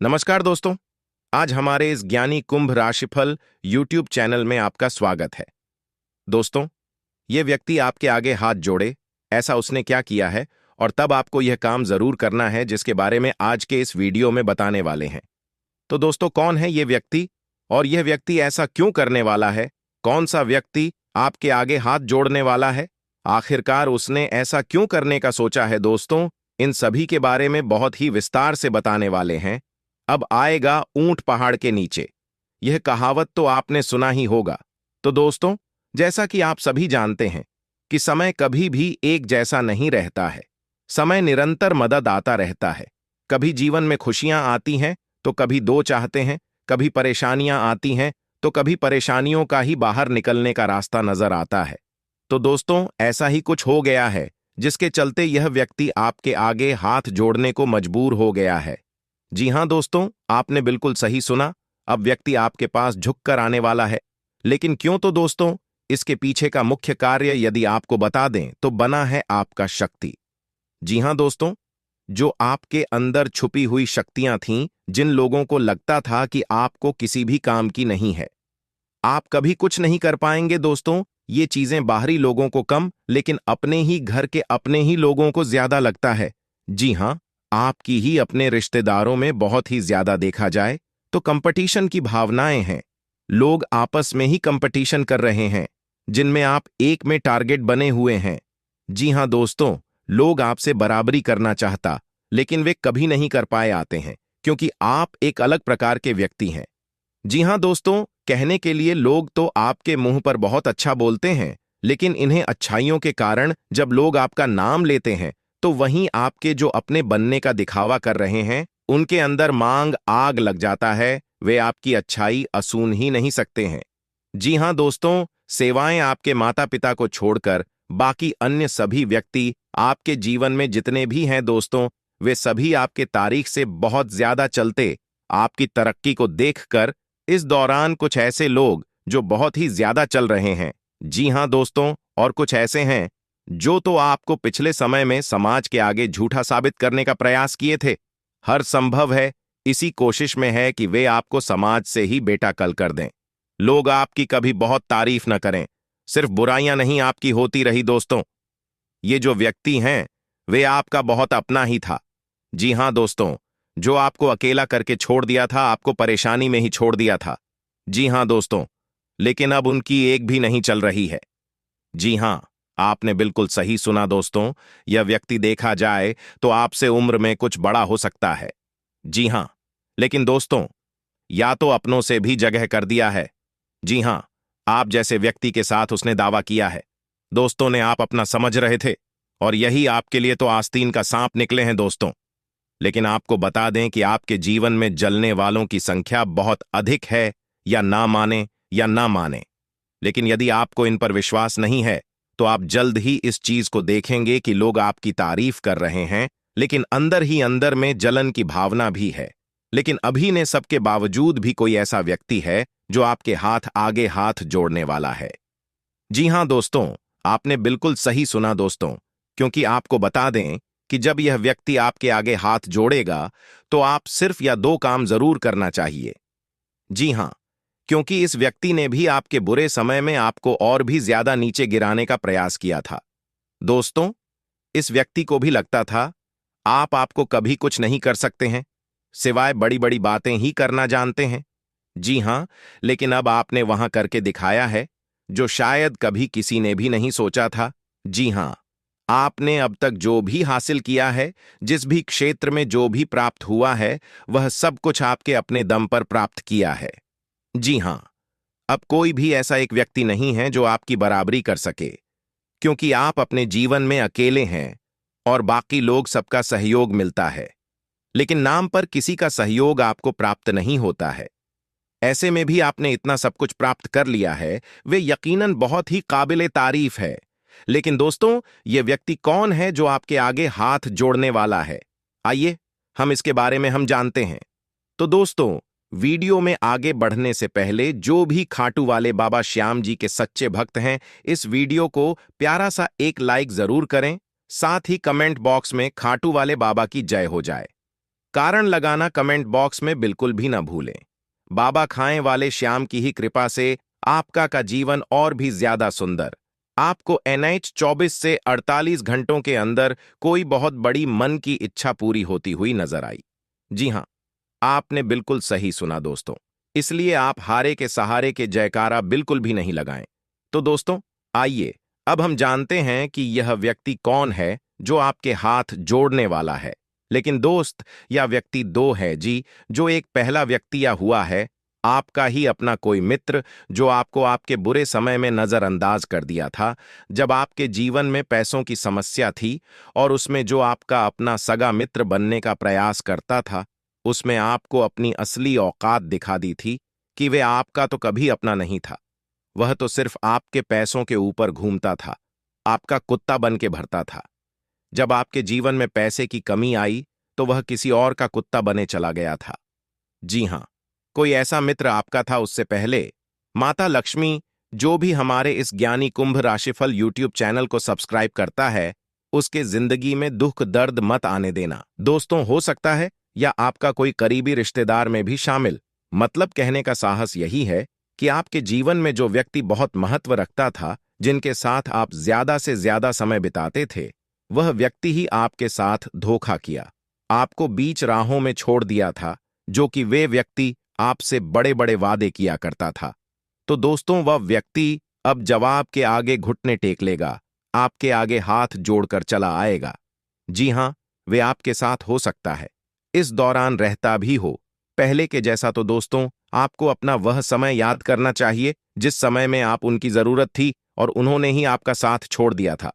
नमस्कार दोस्तों। आज हमारे इस ज्ञानी कुंभ राशिफल यूट्यूब चैनल में आपका स्वागत है। दोस्तों, ये व्यक्ति आपके आगे हाथ जोड़े, ऐसा उसने क्या किया है और तब आपको यह काम जरूर करना है जिसके बारे में आज के इस वीडियो में बताने वाले हैं। तो दोस्तों, कौन है ये व्यक्ति और यह व्यक्ति ऐसा क्यों करने वाला है? कौन सा व्यक्ति आपके आगे हाथ जोड़ने वाला है? आखिरकार उसने ऐसा क्यों करने का सोचा है? दोस्तों, इन सभी के बारे में बहुत ही विस्तार से बताने वाले हैं। अब आएगा ऊंट पहाड़ के नीचे। यह कहावत तो आपने सुना ही होगा। तो दोस्तों, जैसा कि आप सभी जानते हैं कि समय कभी भी एक जैसा नहीं रहता है। समय निरंतर मदद आता रहता है। कभी जीवन में खुशियां आती हैं तो कभी दो चाहते हैं, कभी परेशानियां आती हैं तो कभी परेशानियों का ही बाहर निकलने का रास्ता नजर आता है। तो दोस्तों, ऐसा ही कुछ हो गया है जिसके चलते यह व्यक्ति आपके आगे हाथ जोड़ने को मजबूर हो गया है। जी हां दोस्तों, आपने बिल्कुल सही सुना। अब व्यक्ति आपके पास झुककर आने वाला है। लेकिन क्यों? तो दोस्तों, इसके पीछे का मुख्य कार्य यदि आपको बता दें तो बना है आपका शक्ति। जी हां दोस्तों, जो आपके अंदर छुपी हुई शक्तियां थीं, जिन लोगों को लगता था कि आपको किसी भी काम की नहीं है, आप कभी कुछ नहीं कर पाएंगे। दोस्तों, ये चीजें बाहरी लोगों को कम, लेकिन अपने ही घर के अपने ही लोगों को ज्यादा लगता है। जी हां, आपकी ही अपने रिश्तेदारों में बहुत ही ज्यादा देखा जाए तो कंपटीशन की भावनाएं हैं। लोग आपस में ही कंपटीशन कर रहे हैं, जिनमें आप एक में टारगेट बने हुए हैं। जी हां दोस्तों, लोग आपसे बराबरी करना चाहता, लेकिन वे कभी नहीं कर पाए आते हैं, क्योंकि आप एक अलग प्रकार के व्यक्ति हैं। जी हां दोस्तों, कहने के लिए लोग तो आपके मुंह पर बहुत अच्छा बोलते हैं, लेकिन इन्हें अच्छाइयों के कारण जब लोग आपका नाम लेते हैं तो वहीं आपके जो अपने बनने का दिखावा कर रहे हैं, उनके अंदर मांग आग लग जाता है। वे आपकी अच्छाई असून ही नहीं सकते हैं। जी हां दोस्तों, सेवाएं आपके माता पिता को छोड़कर बाकी अन्य सभी व्यक्ति आपके जीवन में जितने भी हैं दोस्तों, वे सभी आपके तारीख से बहुत ज्यादा चलते आपकी तरक्की को देखकर इस दौरान कुछ ऐसे लोग जो बहुत ही ज्यादा चल रहे हैं। जी हां दोस्तों, और कुछ ऐसे हैं जो तो आपको पिछले समय में समाज के आगे झूठा साबित करने का प्रयास किए थे। हर संभव है इसी कोशिश में है कि वे आपको समाज से ही बेटाकल कर दें। लोग आपकी कभी बहुत तारीफ न करें, सिर्फ बुराइयां नहीं आपकी होती रही दोस्तों। ये जो व्यक्ति हैं, वे आपका बहुत अपना ही था। जी हां दोस्तों, जो आपको अकेला करके छोड़ दिया था, आपको परेशानी में ही छोड़ दिया था। जी हां दोस्तों, लेकिन अब उनकी एक भी नहीं चल रही है। जी हां, आपने बिल्कुल सही सुना दोस्तों। यह व्यक्ति देखा जाए तो आपसे उम्र में कुछ बड़ा हो सकता है। जी हां, लेकिन दोस्तों, या तो अपनों से भी जगह कर दिया है। जी हां, आप जैसे व्यक्ति के साथ उसने दावा किया है। दोस्तों ने आप अपना समझ रहे थे और यही आपके लिए तो आस्तीन का सांप निकले हैं दोस्तों। लेकिन आपको बता दें कि आपके जीवन में जलने वालों की संख्या बहुत अधिक है, या ना माने। लेकिन यदि आपको इन पर विश्वास नहीं है तो आप जल्द ही इस चीज को देखेंगे कि लोग आपकी तारीफ कर रहे हैं, लेकिन अंदर ही अंदर में जलन की भावना भी है। लेकिन अभी ने सबके बावजूद भी कोई ऐसा व्यक्ति है जो आपके हाथ आगे हाथ जोड़ने वाला है। जी हां दोस्तों, आपने बिल्कुल सही सुना दोस्तों, क्योंकि आपको बता दें कि जब यह व्यक्ति आपके आगे हाथ जोड़ेगा तो आप सिर्फ या दो काम जरूर करना चाहिए। जी हां, क्योंकि इस व्यक्ति ने भी आपके बुरे समय में आपको और भी ज्यादा नीचे गिराने का प्रयास किया था। दोस्तों, इस व्यक्ति को भी लगता था आपको कभी कुछ नहीं कर सकते हैं, सिवाय बड़ी बड़ी बातें ही करना जानते हैं। जी हां, लेकिन अब आपने वहां करके दिखाया है जो शायद कभी किसी ने भी नहीं सोचा था। जी हां, आपने अब तक जो भी हासिल किया है, जिस भी क्षेत्र में जो भी प्राप्त हुआ है, वह सब कुछ आपके अपने दम पर प्राप्त किया है। जी हां, अब कोई भी ऐसा एक व्यक्ति नहीं है जो आपकी बराबरी कर सके, क्योंकि आप अपने जीवन में अकेले हैं और बाकी लोग सबका सहयोग मिलता है, लेकिन नाम पर किसी का सहयोग आपको प्राप्त नहीं होता है। ऐसे में भी आपने इतना सब कुछ प्राप्त कर लिया है, वे यकीनन बहुत ही काबिले तारीफ है। लेकिन दोस्तों, ये व्यक्ति कौन है जो आपके आगे हाथ जोड़ने वाला है? आइए हम इसके बारे में हम जानते हैं। तो दोस्तों, वीडियो में आगे बढ़ने से पहले जो भी खाटू वाले बाबा श्याम जी के सच्चे भक्त हैं, इस वीडियो को प्यारा सा एक लाइक जरूर करें, साथ ही कमेंट बॉक्स में खाटू वाले बाबा की जय हो जाए। कारण लगाना कमेंट बॉक्स में बिल्कुल भी न भूलें। बाबा खाएं वाले श्याम की ही कृपा से आपका का जीवन और भी ज्यादा सुंदर। आपको NH 24 से 48 घंटों के अंदर कोई बहुत बड़ी मन की इच्छा पूरी होती हुई नजर आई। जी हां, आपने बिल्कुल सही सुना दोस्तों। इसलिए आप हारे के सहारे के जयकारा बिल्कुल भी नहीं लगाएं। तो दोस्तों, आइए अब हम जानते हैं कि यह व्यक्ति कौन है जो आपके हाथ जोड़ने वाला है। लेकिन दोस्त या व्यक्ति दो है जी, जो एक पहला व्यक्ति या हुआ है आपका ही अपना कोई मित्र जो आपको आपके बुरे समय में नजरअंदाज कर दिया था, जब आपके जीवन में पैसों की समस्या थी, और उसमें जो आपका अपना सगा मित्र बनने का प्रयास करता था, उसमें आपको अपनी असली औकात दिखा दी थी कि वे आपका तो कभी अपना नहीं था। वह तो सिर्फ आपके पैसों के ऊपर घूमता था, आपका कुत्ता बन के भरता था। जब आपके जीवन में पैसे की कमी आई तो वह किसी और का कुत्ता बने चला गया था। जी हां, कोई ऐसा मित्र आपका था उससे पहले। माता लक्ष्मी जो भी हमारे इस ज्ञानी कुंभ राशिफल यूट्यूब चैनल को सब्सक्राइब करता है, उसके जिंदगी में दुख दर्द मत आने देना। दोस्तों, हो सकता है या आपका कोई करीबी रिश्तेदार में भी शामिल। मतलब कहने का साहस यही है कि आपके जीवन में जो व्यक्ति बहुत महत्व रखता था, जिनके साथ आप ज्यादा से ज्यादा समय बिताते थे, वह व्यक्ति ही आपके साथ धोखा किया, आपको बीच राहों में छोड़ दिया था, जो कि वे व्यक्ति आपसे बड़े बड़े वादे किया करता था। तो दोस्तों, वह व्यक्ति अब जवाब के आगे घुटने टेक लेगा, आपके आगे हाथ जोड़कर चला आएगा। जी हां, वे आपके साथ हो सकता है इस दौरान रहता भी हो पहले के जैसा। तो दोस्तों, आपको अपना वह समय याद करना चाहिए जिस समय में आप उनकी जरूरत थी और उन्होंने ही आपका साथ छोड़ दिया था।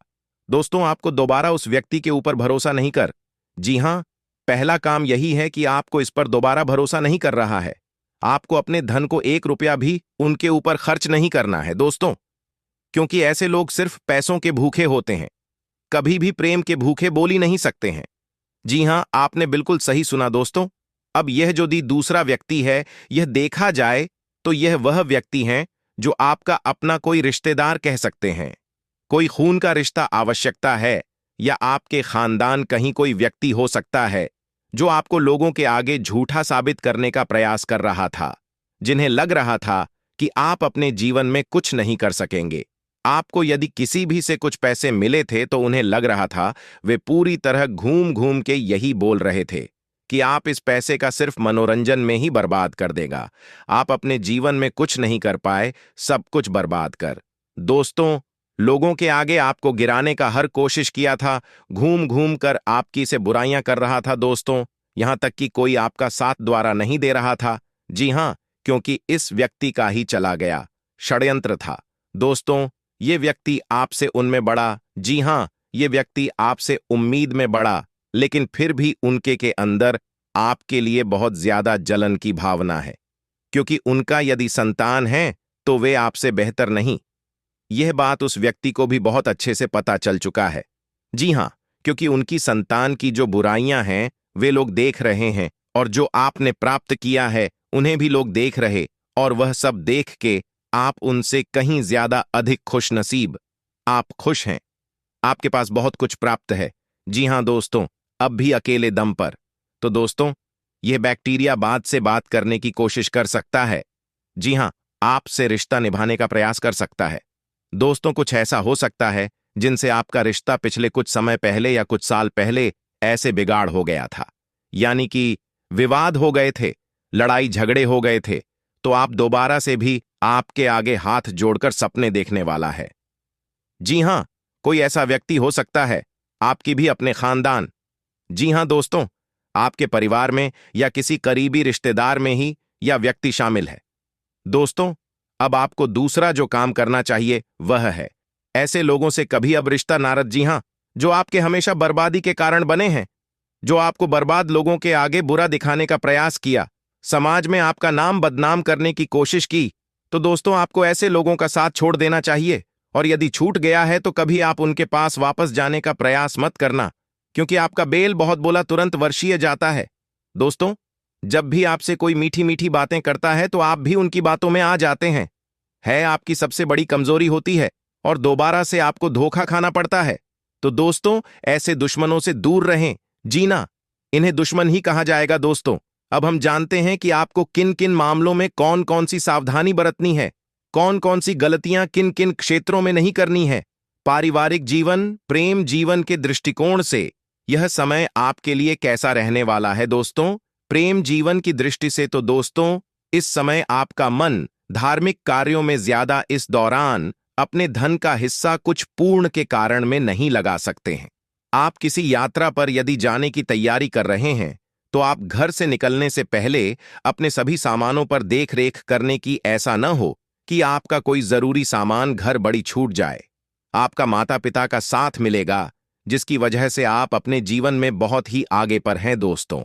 दोस्तों, आपको दोबारा उस व्यक्ति के ऊपर भरोसा नहीं कर। जी हां, पहला काम यही है कि आपको इस पर दोबारा भरोसा नहीं कर रहा है। आपको अपने धन को 1 रुपया भी उनके ऊपर खर्च नहीं करना है दोस्तों, क्योंकि ऐसे लोग सिर्फ पैसों के भूखे होते हैं, कभी भी प्रेम के भूखे बोल ही नहीं सकते हैं। जी हां, आपने बिल्कुल सही सुना दोस्तों। अब यह जो दूसरा व्यक्ति है, यह देखा जाए तो यह वह व्यक्ति है जो आपका अपना कोई रिश्तेदार कह सकते हैं। कोई खून का रिश्ता आवश्यकता है, या आपके खानदान कहीं कोई व्यक्ति हो सकता है जो आपको लोगों के आगे झूठा साबित करने का प्रयास कर रहा था, जिन्हें लग रहा था कि आप अपने जीवन में कुछ नहीं कर सकेंगे। आपको यदि किसी भी से कुछ पैसे मिले थे तो उन्हें लग रहा था वे पूरी तरह घूम घूम के यही बोल रहे थे कि आप इस पैसे का सिर्फ मनोरंजन में ही बर्बाद कर देगा। आप अपने जीवन में कुछ नहीं कर पाए, सब कुछ बर्बाद कर। दोस्तों, लोगों के आगे आपको गिराने का हर कोशिश किया था, घूम घूम कर आपकी से बुराइयां कर रहा था दोस्तों, यहां तक कि कोई आपका साथ द्वारा नहीं दे रहा था। जी हां, क्योंकि इस व्यक्ति का ही चला गया षड्यंत्र था। दोस्तों, ये व्यक्ति आपसे उनमें बड़ा, जी हां, ये व्यक्ति आपसे उम्मीद में बड़ा, लेकिन फिर भी उनके के अंदर आपके लिए बहुत ज्यादा जलन की भावना है, क्योंकि उनका यदि संतान है तो वे आपसे बेहतर नहीं। यह बात उस व्यक्ति को भी बहुत अच्छे से पता चल चुका है। जी हां, क्योंकि उनकी संतान की जो बुराइयां हैं वे लोग देख रहे हैं, और जो आपने प्राप्त किया है उन्हें भी लोग देख रहे, और वह सब देख के आप उनसे कहीं ज्यादा अधिक खुश नसीब। आप खुश हैं, आपके पास बहुत कुछ प्राप्त है। जी हां दोस्तों, अब भी अकेले दम पर। तो दोस्तों, यह बैक्टीरिया बात से बात करने की कोशिश कर सकता है। जी हां, आपसे रिश्ता निभाने का प्रयास कर सकता है। दोस्तों, कुछ ऐसा हो सकता है जिनसे आपका रिश्ता पिछले कुछ समय पहले या कुछ साल पहले ऐसे बिगाड़ हो गया था, यानी कि विवाद हो गए थे, लड़ाई झगड़े हो गए थे, तो आप दोबारा से भी आपके आगे हाथ जोड़कर सपने देखने वाला है। जी हां, कोई ऐसा व्यक्ति हो सकता है, आपकी भी अपने खानदान। जी हां दोस्तों, आपके परिवार में या किसी करीबी रिश्तेदार में ही यह व्यक्ति शामिल है। दोस्तों, अब आपको दूसरा जो काम करना चाहिए वह है ऐसे लोगों से कभी अब रिश्ता ना रख। जी हां, जो आपके हमेशा बर्बादी के कारण बने हैं, जो आपको बर्बाद लोगों के आगे बुरा दिखाने का प्रयास किया, समाज में आपका नाम बदनाम करने की कोशिश की। तो दोस्तों, आपको ऐसे लोगों का साथ छोड़ देना चाहिए, और यदि छूट गया है तो कभी आप उनके पास वापस जाने का प्रयास मत करना, क्योंकि आपका बेल बहुत बोला तुरंत वर्षीय जाता है। दोस्तों, जब भी आपसे कोई मीठी मीठी बातें करता है तो आप भी उनकी बातों में आ जाते हैं, है आपकी सबसे बड़ी कमजोरी होती है, और दोबारा से आपको धोखा खाना पड़ता है। तो दोस्तों, ऐसे दुश्मनों से दूर रहें। जीना इन्हें दुश्मन ही कहा जाएगा दोस्तों। अब हम जानते हैं कि आपको किन किन मामलों में कौन कौन सी सावधानी बरतनी है, कौन कौन सी गलतियां किन किन क्षेत्रों में नहीं करनी है। पारिवारिक जीवन, प्रेम जीवन के दृष्टिकोण से यह समय आपके लिए कैसा रहने वाला है दोस्तों? प्रेम जीवन की दृष्टि से तो दोस्तों, इस समय आपका मन धार्मिक कार्यों में ज्यादा इस दौरान अपने धन का हिस्सा कुछ पूर्ण के कारण में नहीं लगा सकते हैं। आप किसी यात्रा पर यदि जाने की तैयारी कर रहे हैं तो आप घर से निकलने से पहले अपने सभी सामानों पर देख रेख करने की, ऐसा न हो कि आपका कोई जरूरी सामान घर बड़ी छूट जाए। आपका माता पिता का साथ मिलेगा, जिसकी वजह से आप अपने जीवन में बहुत ही आगे पर हैं दोस्तों।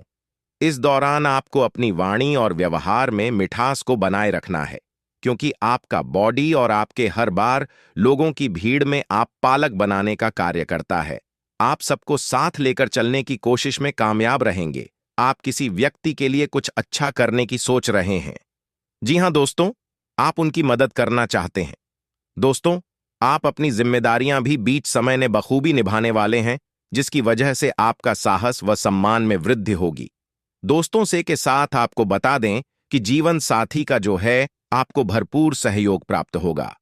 इस दौरान आपको अपनी वाणी और व्यवहार में मिठास को बनाए रखना है, क्योंकि आपका बॉडी और आपके हर बार लोगों की भीड़ में आप पालक बनाने का कार्य करता है। आप सबको साथ लेकर चलने की कोशिश में कामयाब रहेंगे। आप किसी व्यक्ति के लिए कुछ अच्छा करने की सोच रहे हैं। जी हां दोस्तों, आप उनकी मदद करना चाहते हैं। दोस्तों, आप अपनी जिम्मेदारियां भी बीच समय ने बखूबी निभाने वाले हैं, जिसकी वजह से आपका साहस व सम्मान में वृद्धि होगी। दोस्तों से के साथ आपको बता दें कि जीवन साथी का जो है आपको भरपूर सहयोग प्राप्त होगा।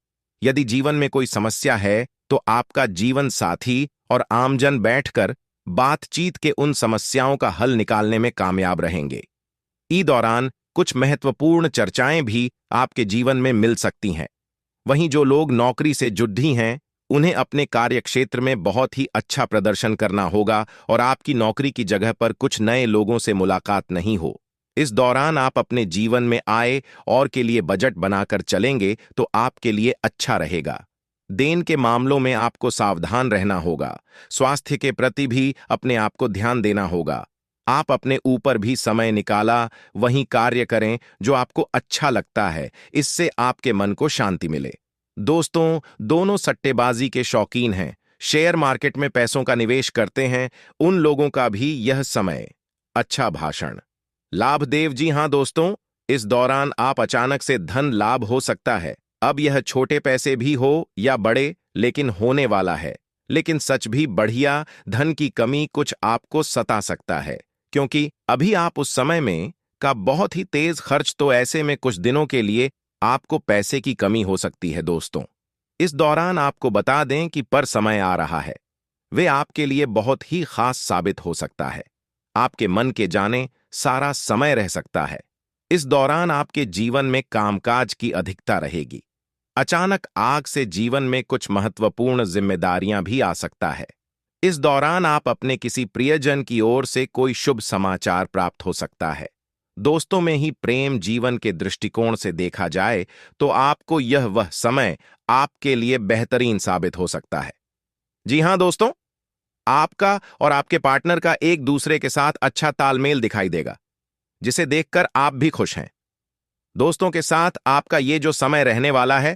यदि जीवन में कोई समस्या है तो आपका जीवन साथी और आमजन बैठकर बातचीत के उन समस्याओं का हल निकालने में कामयाब रहेंगे। इस दौरान कुछ महत्वपूर्ण चर्चाएं भी आपके जीवन में मिल सकती हैं। वहीं जो लोग नौकरी से जुड़ी हैं, उन्हें अपने कार्यक्षेत्र में बहुत ही अच्छा प्रदर्शन करना होगा और आपकी नौकरी की जगह पर कुछ नए लोगों से मुलाकात नहीं हो। इस दौरान आप अपने जीवन में आय और के लिए बजट बनाकर चलेंगे तो आपके लिए अच्छा रहेगा। देन के मामलों में आपको सावधान रहना होगा। स्वास्थ्य के प्रति भी अपने आप को ध्यान देना होगा। आप अपने ऊपर भी समय निकाला वहीं कार्य करें जो आपको अच्छा लगता है, इससे आपके मन को शांति मिले। दोस्तों, दोनों सट्टेबाजी के शौकीन हैं, शेयर मार्केट में पैसों का निवेश करते हैं, उन लोगों का भी यह समय अच्छा भाषण लाभदेव। जी हां दोस्तों, इस दौरान आप अचानक से धन लाभ हो सकता है। अब यह छोटे पैसे भी हो या बड़े, लेकिन होने वाला है। लेकिन सच भी बढ़िया धन की कमी कुछ आपको सता सकता है, क्योंकि अभी आप उस समय में का बहुत ही तेज खर्च, तो ऐसे में कुछ दिनों के लिए आपको पैसे की कमी हो सकती है दोस्तों। इस दौरान आपको बता दें कि पर समय आ रहा है, वे आपके लिए बहुत ही खास साबित हो सकता है। आपके मन के जाने सारा समय रह सकता है। इस दौरान आपके जीवन में कामकाज की अधिकता रहेगी। अचानक आग से जीवन में कुछ महत्वपूर्ण जिम्मेदारियां भी आ सकता है। इस दौरान आप अपने किसी प्रियजन की ओर से कोई शुभ समाचार प्राप्त हो सकता है। दोस्तों में ही प्रेम जीवन के दृष्टिकोण से देखा जाए तो आपको यह वह समय आपके लिए बेहतरीन साबित हो सकता है। जी हां दोस्तों, आपका और आपके पार्टनर का एक दूसरे के साथ अच्छा तालमेल दिखाई देगा, जिसे देखकर आप भी खुश हैं। दोस्तों के साथ आपका ये जो समय रहने वाला है,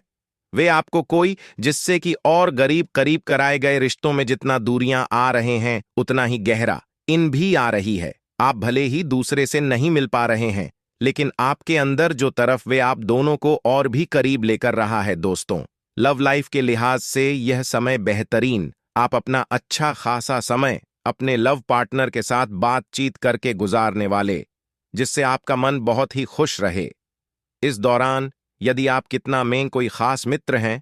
वे आपको कोई जिससे कि और करीब कराए गए रिश्तों में जितना दूरियां आ रहे हैं, उतना ही गहरा इन भी आ रही है। आप भले ही दूसरे से नहीं मिल पा रहे हैं, लेकिन आपके अंदर जो तरफ वे आप दोनों को और भी करीब लेकर रहा है। दोस्तों, लव लाइफ के लिहाज से यह समय बेहतरीन, आप अपना अच्छा खासा समय अपने लव पार्टनर के साथ बातचीत करके गुजारने वाले, जिससे आपका मन बहुत ही खुश रहे। इस दौरान यदि आप कितना में कोई खास मित्र हैं,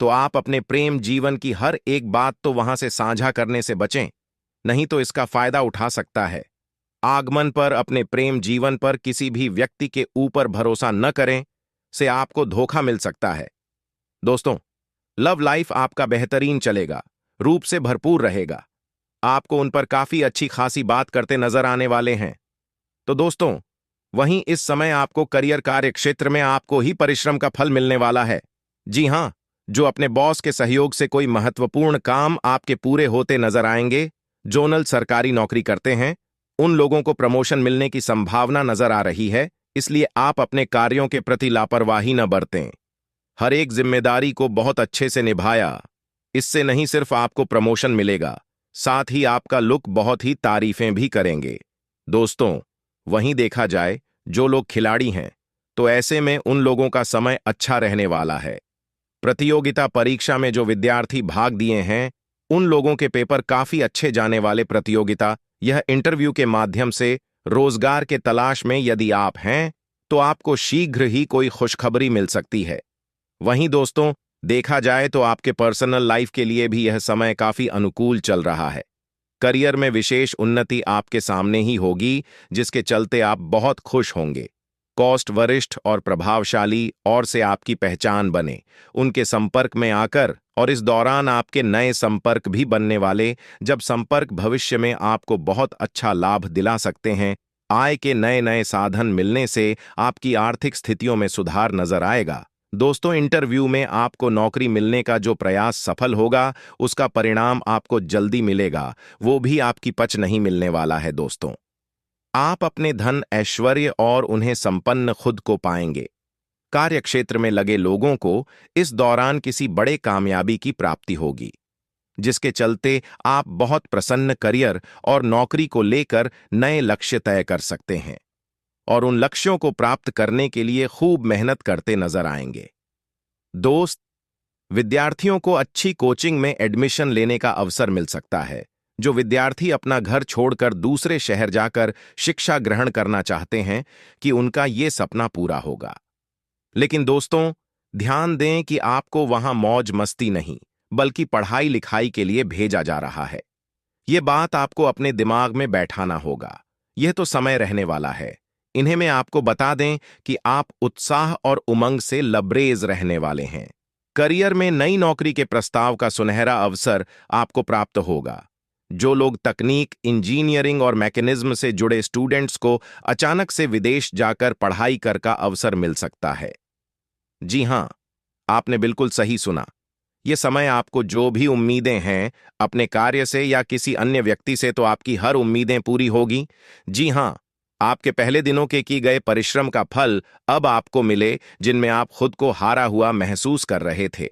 तो आप अपने प्रेम जीवन की हर एक बात तो वहां से साझा करने से बचें, नहीं तो इसका फायदा उठा सकता है। आगमन पर अपने प्रेम जीवन पर किसी भी व्यक्ति के ऊपर भरोसा न करें, से आपको धोखा मिल सकता है। दोस्तों, लव लाइफ आपका बेहतरीन चलेगा, रूप से भरपूर रहेगा। आपको उन पर काफी अच्छी खासी बात करते नजर आने वाले हैं। तो दोस्तों, वहीं इस समय आपको करियर कार्य क्षेत्र में आपको ही परिश्रम का फल मिलने वाला है। जी हां, जो अपने बॉस के सहयोग से कोई महत्वपूर्ण काम आपके पूरे होते नजर आएंगे। जोनल सरकारी नौकरी करते हैं, उन लोगों को प्रमोशन मिलने की संभावना नजर आ रही है, इसलिए आप अपने कार्यों के प्रति लापरवाही न बरतें। हर एक जिम्मेदारी को बहुत अच्छे से निभाया, इससे नहीं सिर्फ आपको प्रमोशन मिलेगा, साथ ही आपका लुक बहुत ही तारीफें भी करेंगे। दोस्तों, वहीं देखा जाए जो लोग खिलाड़ी हैं, तो ऐसे में उन लोगों का समय अच्छा रहने वाला है। प्रतियोगिता परीक्षा में जो विद्यार्थी भाग दिए हैं, उन लोगों के पेपर काफी अच्छे जाने वाले। प्रतियोगिता यह इंटरव्यू के माध्यम से रोजगार के तलाश में यदि आप हैं तो आपको शीघ्र ही कोई खुशखबरी मिल सकती है। वहीं दोस्तों, देखा जाए तो आपके पर्सनल लाइफ के लिए भी यह समय काफी अनुकूल चल रहा है। करियर में विशेष उन्नति आपके सामने ही होगी, जिसके चलते आप बहुत खुश होंगे। कॉस्ट वरिष्ठ और प्रभावशाली और से आपकी पहचान बने, उनके संपर्क में आकर, और इस दौरान आपके नए संपर्क भी बनने वाले, जब संपर्क भविष्य में आपको बहुत अच्छा लाभ दिला सकते हैं। आय के नए नए साधन मिलने से आपकी आर्थिक स्थितियों में सुधार नजर आएगा। दोस्तों, इंटरव्यू में आपको नौकरी मिलने का जो प्रयास सफल होगा, उसका परिणाम आपको जल्दी मिलेगा, वो भी आपकी पच नहीं मिलने वाला है। दोस्तों, आप अपने धन, ऐश्वर्य और उन्हें संपन्न खुद को पाएंगे। कार्यक्षेत्र में लगे लोगों को इस दौरान किसी बड़े कामयाबी की प्राप्ति होगी, जिसके चलते आप बहुत प्रसन्न करियर और नौकरी को लेकर नए लक्ष्य तय कर सकते हैं और उन लक्ष्यों को प्राप्त करने के लिए खूब मेहनत करते नजर आएंगे। दोस्त, विद्यार्थियों को अच्छी कोचिंग में एडमिशन लेने का अवसर मिल सकता है। जो विद्यार्थी अपना घर छोड़कर दूसरे शहर जाकर शिक्षा ग्रहण करना चाहते हैं कि उनका ये सपना पूरा होगा। लेकिन दोस्तों, ध्यान दें कि आपको वहां मौज मस्ती नहीं, बल्कि पढ़ाई लिखाई के लिए भेजा जा रहा है। ये बात आपको अपने दिमाग में बैठाना होगा। यह तो समय रहने वाला है। इन्हें मैं आपको बता दें कि आप उत्साह और उमंग से लबरेज रहने वाले हैं। करियर में नई नौकरी के प्रस्ताव का सुनहरा अवसर आपको प्राप्त होगा। जो लोग तकनीक, इंजीनियरिंग और मैकेनिज्म से जुड़े स्टूडेंट्स को अचानक से विदेश जाकर पढ़ाई कर का अवसर मिल सकता है। जी हां, आपने बिल्कुल सही सुना। ये समय आपको जो भी उम्मीदें हैं अपने कार्य से या किसी अन्य व्यक्ति से, तो आपकी हर उम्मीदें पूरी होगी। जी हां, आपके पहले दिनों के की गए परिश्रम का फल अब आपको मिले, जिनमें आप खुद को हारा हुआ महसूस कर रहे थे।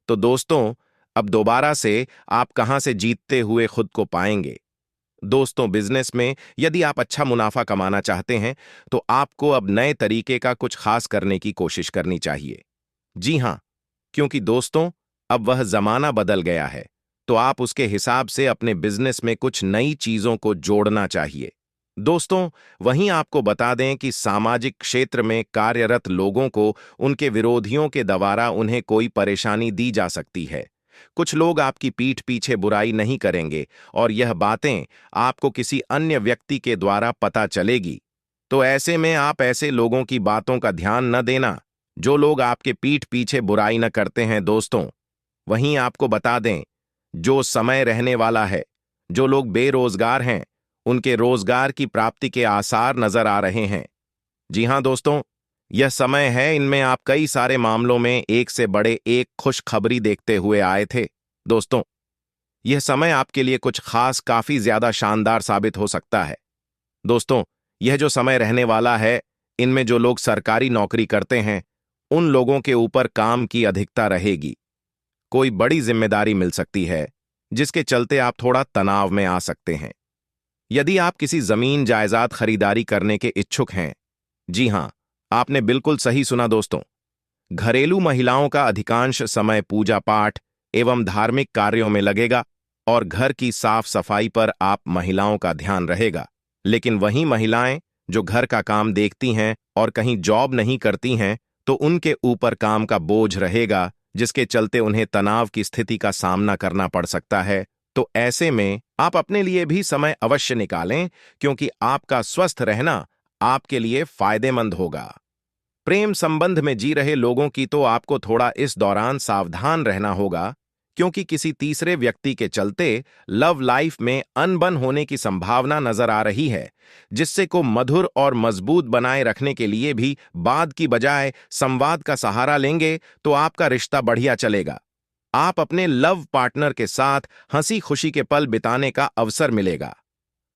तो दोस्तों, अब दोबारा से आप कहां से जीतते हुए खुद को पाएंगे। दोस्तों, बिजनेस में यदि आप अच्छा मुनाफा कमाना चाहते हैं तो आपको अब नए तरीके का कुछ खास करने की कोशिश करनी चाहिए। जी हां, क्योंकि दोस्तों, अब वह जमाना बदल गया है, तो आप उसके हिसाब से अपने बिजनेस में कुछ नई चीजों को जोड़ना चाहिए। दोस्तों, वहीं आपको बता दें कि सामाजिक क्षेत्र में कार्यरत लोगों को उनके विरोधियों के द्वारा उन्हें कोई परेशानी दी जा सकती है। कुछ लोग आपकी पीठ पीछे बुराई नहीं करेंगे और यह बातें आपको किसी अन्य व्यक्ति के द्वारा पता चलेगी। तो ऐसे में आप ऐसे लोगों की बातों का ध्यान न देना जो लोग आपके पीठ पीछे बुराई न करते हैं। दोस्तों, वहीं आपको बता दें, जो समय रहने वाला है, जो लोग बेरोजगार हैं, उनके रोजगार की प्राप्ति के आसार नजर आ रहे हैं। जी हां दोस्तों, यह समय है, इनमें आप कई सारे मामलों में एक से बड़े एक खुशखबरी देखते हुए आए थे। दोस्तों, यह समय आपके लिए कुछ खास, काफी ज्यादा शानदार साबित हो सकता है। दोस्तों, यह जो समय रहने वाला है, इनमें जो लोग सरकारी नौकरी करते हैं, उन लोगों के ऊपर काम की अधिकता रहेगी। कोई बड़ी जिम्मेदारी मिल सकती है, जिसके चलते आप थोड़ा तनाव में आ सकते हैं। यदि आप किसी जमीन जायदाद खरीदारी करने के इच्छुक हैं, जी हां, आपने बिल्कुल सही सुना दोस्तों, घरेलू महिलाओं का अधिकांश समय पूजा पाठ एवं धार्मिक कार्यों में लगेगा और घर की साफ सफाई पर आप महिलाओं का ध्यान रहेगा। लेकिन वहीं महिलाएं जो घर का काम देखती हैं और कहीं जॉब नहीं करती हैं, तो उनके ऊपर काम का बोझ रहेगा, जिसके चलते उन्हें तनाव की स्थिति का सामना करना पड़ सकता है। तो ऐसे में आप अपने लिए भी समय अवश्य निकालें, क्योंकि आपका स्वस्थ रहना आपके लिए फायदेमंद होगा। प्रेम संबंध में जी रहे लोगों की तो आपको थोड़ा इस दौरान सावधान रहना होगा, क्योंकि किसी तीसरे व्यक्ति के चलते लव लाइफ में अनबन होने की संभावना नजर आ रही है, जिससे को मधुर और मजबूत बनाए रखने के लिए भी वाद की बजाय संवाद का सहारा लेंगे तो आपका रिश्ता बढ़िया चलेगा। आप अपने लव पार्टनर के साथ हंसी खुशी के पल बिताने का अवसर मिलेगा।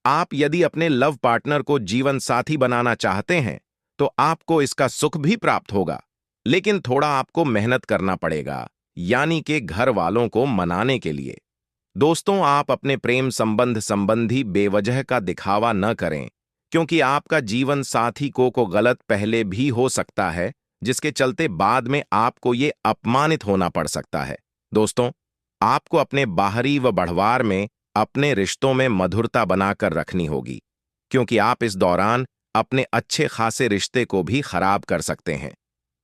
आप यदि अपने लव पार्टनर को जीवन साथी बनाना चाहते हैं तो आपको इसका सुख भी प्राप्त होगा, लेकिन थोड़ा आपको मेहनत करना पड़ेगा, यानी कि घर वालों को मनाने के लिए। दोस्तों, आप अपने प्रेम संबंध संबंधी बेवजह का दिखावा न करें, क्योंकि आपका जीवन साथी को गलत पहले भी हो सकता है, जिसके चलते बाद में आपको ये अपमानित होना पड़ सकता है। दोस्तों, आपको अपने बाहरी व बढ़वार में अपने रिश्तों में मधुरता बनाकर रखनी होगी, क्योंकि आप इस दौरान अपने अच्छे खासे रिश्ते को भी खराब कर सकते हैं।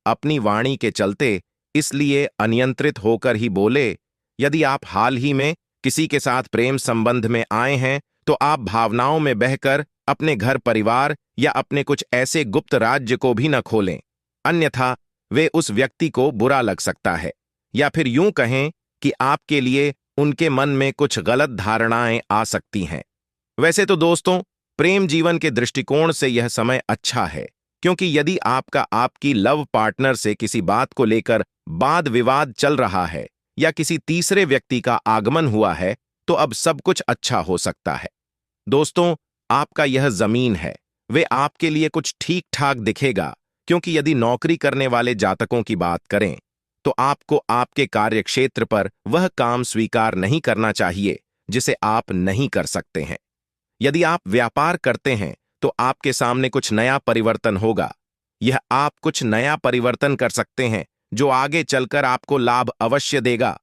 अपनी वाणी के चलते इसलिए अनियंत्रित होकर ही बोले। यदि आप हाल ही में किसी के साथ प्रेम संबंध में आए हैं, तो आप भावनाओं में बहकर अपने घर परिवार या अपने कुछ ऐसे गुप्त राज्य को भी न खोलें, अन्यथा वे उस व्यक्ति को बुरा लग सकता है, या फिर यूं कहें कि आपके लिए उनके मन में कुछ गलत धारणाएं आ सकती हैं। वैसे तो दोस्तों, प्रेम जीवन के दृष्टिकोण से यह समय अच्छा है, क्योंकि यदि आपका आपकी लव पार्टनर से किसी बात को लेकर वाद विवाद चल रहा है या किसी तीसरे व्यक्ति का आगमन हुआ है, तो अब सब कुछ अच्छा हो सकता है। दोस्तों, आपका यह जमीन है, वे आपके लिए कुछ ठीक ठाक दिखेगा, क्योंकि यदि नौकरी करने वाले जातकों की बात करें, तो आपको आपके कार्यक्षेत्र पर वह काम स्वीकार नहीं करना चाहिए जिसे आप नहीं कर सकते हैं। यदि आप व्यापार करते हैं, तो आपके सामने कुछ नया परिवर्तन होगा। यह आप कुछ नया परिवर्तन कर सकते हैं जो आगे चलकर आपको लाभ अवश्य देगा।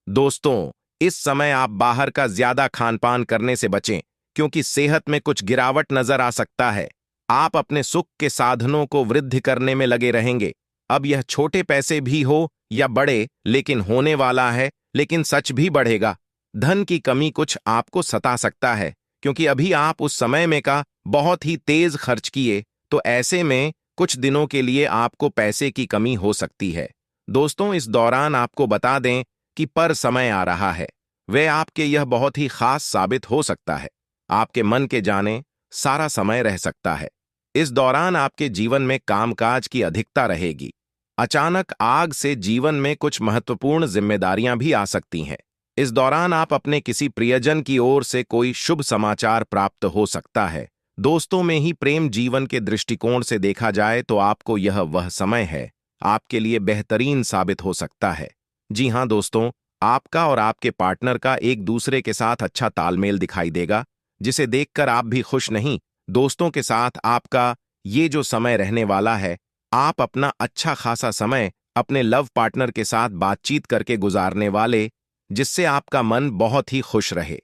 दोस्तों, इस समय आप बाहर का ज्यादा खान पान करने से बचें, क्योंकि सेहत में कुछ गिरावट नजर आ सकता है। आप अपने सुख के साधनों को वृद्धि करने में लगे रहेंगे। अब यह छोटे पैसे भी हो या बड़े, लेकिन होने वाला है, लेकिन सच भी बढ़ेगा। धन की कमी कुछ आपको सता सकता है, क्योंकि अभी आप उस समय में का बहुत ही तेज खर्च किए, तो ऐसे में कुछ दिनों के लिए आपको पैसे की कमी हो सकती है। दोस्तों, इस दौरान आपको बता दें कि पर समय आ रहा है, वह आपके यह बहुत ही खास साबित हो सकता है। आपके मन के जाने सारा समय रह सकता है। इस दौरान आपके जीवन में कामकाज की अधिकता रहेगी। अचानक आग से जीवन में कुछ महत्वपूर्ण जिम्मेदारियां भी आ सकती हैं। इस दौरान आप अपने किसी प्रियजन की ओर से कोई शुभ समाचार प्राप्त हो सकता है। दोस्तों में ही प्रेम जीवन के दृष्टिकोण से देखा जाए तो आपको यह वह समय है, आपके लिए बेहतरीन साबित हो सकता है। जी हाँ दोस्तों, आपका और आपके पार्टनर का एक दूसरे के साथ अच्छा तालमेल दिखाई देगा, जिसे देखकर आप भी खुश नहीं। दोस्तों के साथ आपका ये जो समय रहने वाला है, आप अपना अच्छा खासा समय अपने लव पार्टनर के साथ बातचीत करके गुजारने वाले, जिससे आपका मन बहुत ही खुश रहे।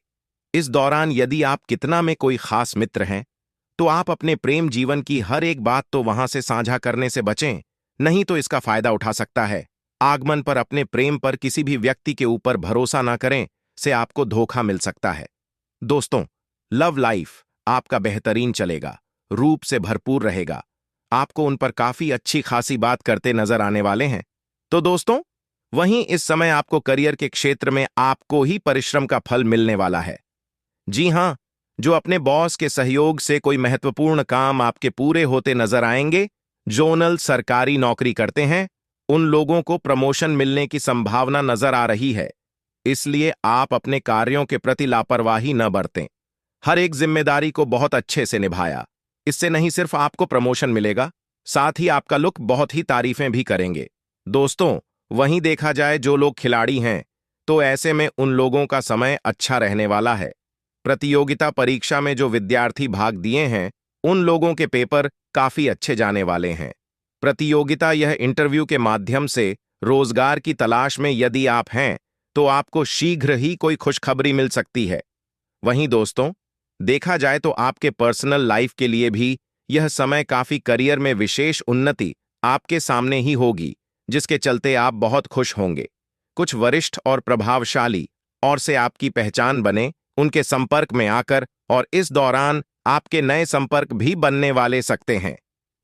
इस दौरान यदि आप कितना में कोई खास मित्र हैं, तो आप अपने प्रेम जीवन की हर एक बात तो वहां से साझा करने से बचें, नहीं तो इसका फायदा उठा सकता है। आगमन पर अपने प्रेम पर किसी भी व्यक्ति के ऊपर भरोसा ना करें, से आपको धोखा मिल सकता है। दोस्तों, लव लाइफ आपका बेहतरीन चलेगा, रूप से भरपूर रहेगा। आपको उन पर काफी अच्छी खासी बात करते नजर आने वाले हैं। तो दोस्तों, वहीं इस समय आपको करियर के क्षेत्र में आपको ही परिश्रम का फल मिलने वाला है। जी हां, जो अपने बॉस के सहयोग से कोई महत्वपूर्ण काम आपके पूरे होते नजर आएंगे, जोनल सरकारी नौकरी करते हैं, उन लोगों को प्रमोशन मिलने की संभावना नजर आ रही है। इसलिए आप अपने कार्यों के प्रति लापरवाही न बरतें। हर एक जिम्मेदारी को बहुत अच्छे से निभाया। इससे नहीं सिर्फ आपको प्रमोशन मिलेगा, साथ ही आपका लुक बहुत ही तारीफें भी करेंगे। दोस्तों, वहीं देखा जाए जो लोग खिलाड़ी हैं, तो ऐसे में उन लोगों का समय अच्छा रहने वाला है। प्रतियोगिता परीक्षा में जो विद्यार्थी भाग दिए हैं, उन लोगों के पेपर काफी अच्छे जाने वाले हैं। प्रतियोगिता यह इंटरव्यू के माध्यम से रोजगार की तलाश में यदि आप हैं, तो आपको शीघ्र ही कोई खुशखबरी मिल सकती है। वहीं दोस्तों, देखा जाए तो आपके पर्सनल लाइफ के लिए भी यह समय काफी करियर में विशेष उन्नति आपके सामने ही होगी, जिसके चलते आप बहुत खुश होंगे। कुछ वरिष्ठ और प्रभावशाली और से आपकी पहचान बने, उनके संपर्क में आकर, और इस दौरान आपके नए संपर्क भी बनने वाले सकते हैं।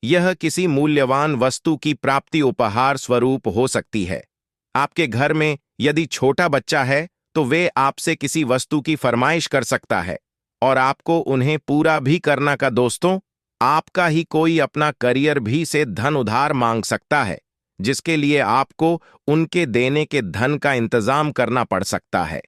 यह किसी मूल्यवान वस्तु की प्राप्ति उपहार स्वरूप हो सकती है। आपके घर में यदि छोटा बच्चा है, तो वे आपसे किसी वस्तु की फरमाइश कर सकता है, और आपको उन्हें पूरा भी करना का। दोस्तों, आपका ही कोई अपना करियर भी से धन उधार मांग सकता है, जिसके लिए आपको उनके देने के धन का इंतजाम करना पड़ सकता है।